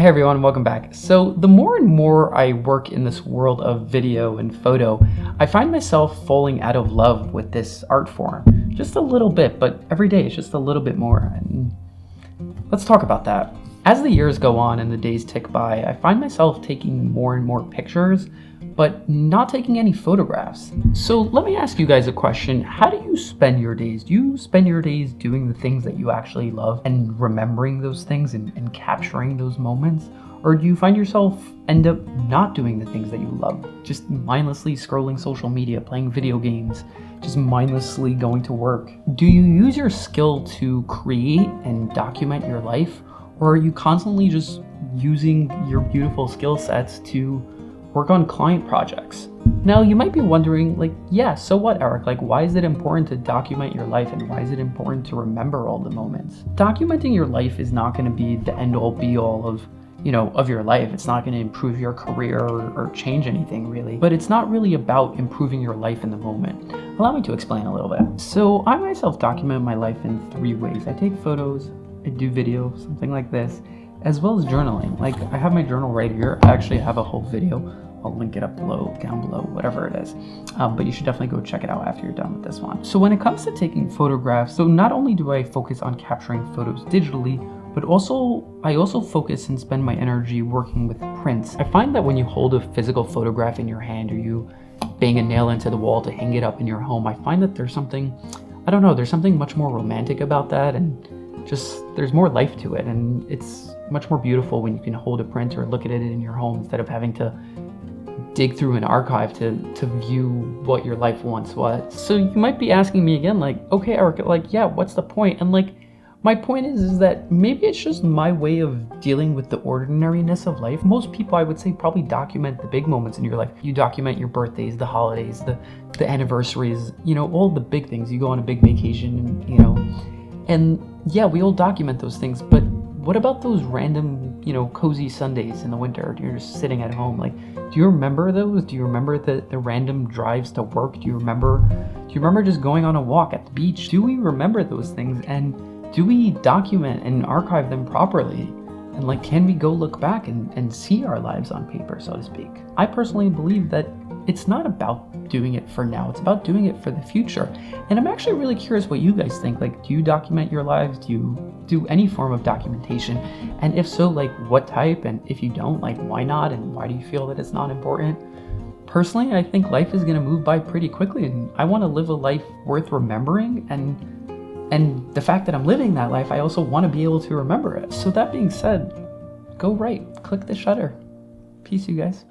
Hey everyone, welcome back. So the more and more I work in this world of video and photo, I find myself falling out of love with this art form. Just a little bit, but every day it's just a little bit more. And let's talk about that. As the years go on and the days tick by, I find myself taking more and more pictures, but not taking any photographs. So let me ask you guys a question. How do you spend your days? Do you spend your days doing the things that you actually love and remembering those things and capturing those moments? Or do you find yourself end up not doing the things that you love? Just mindlessly scrolling social media, playing video games, just mindlessly going to work? Do you use your skill to create and document your life? Or are you constantly just using your beautiful skill sets to work on client projects? Now, you might be wondering, yeah, so what, Eric? Why is it important to document your life, and why is it important to remember all the moments? Documenting your life is not going to be the end-all be-all of your life. It's not going to improve your career or change anything, really. But it's not really about improving your life in the moment. Allow me to explain a little bit. So I myself document my life in 3 ways. I take photos, I do video, something like this, as well as journaling. I have my journal right here. I actually have a whole video. I'll link it up below, down below, whatever it is. But you should definitely go check it out after you're done with this one. So when it comes to taking photographs, so not only do I focus on capturing photos digitally, but I also focus and spend my energy working with prints. I find that when you hold a physical photograph in your hand, or you bang a nail into the wall to hang it up in your home, I find that there's something, I don't know, there's something much more romantic about that, and just there's more life to it, and it's much more beautiful when you can hold a print or look at it in your home instead of having to dig through an archive to view what your life once was. So you might be asking me again, okay, Eric, yeah, what's the point? And my point is that maybe it's just my way of dealing with the ordinariness of life. Most people, I would say, probably document the big moments in your life. You document your birthdays, the holidays, the anniversaries, all the big things. You go on a big vacation, and yeah, we all document those things, but what about those random, cozy Sundays in the winter? You're just sitting at home. Do you remember those? Do you remember the random drives to work? Do you remember just going on a walk at the beach? Do we remember those things? And do we document and archive them properly? And can we go look back and see our lives on paper, so to speak? I personally believe that it's not about doing it for now, it's about doing it for the future. And I'm actually really curious what you guys think. Do you document your lives? Do you do any form of documentation? And if so, what type? And if you don't, why not? And why do you feel that it's not important? Personally, I think life is gonna move by pretty quickly, and I wanna live a life worth remembering, and the fact that I'm living that life, I also wanna be able to remember it. So that being said, go right, click the shutter. Peace, you guys.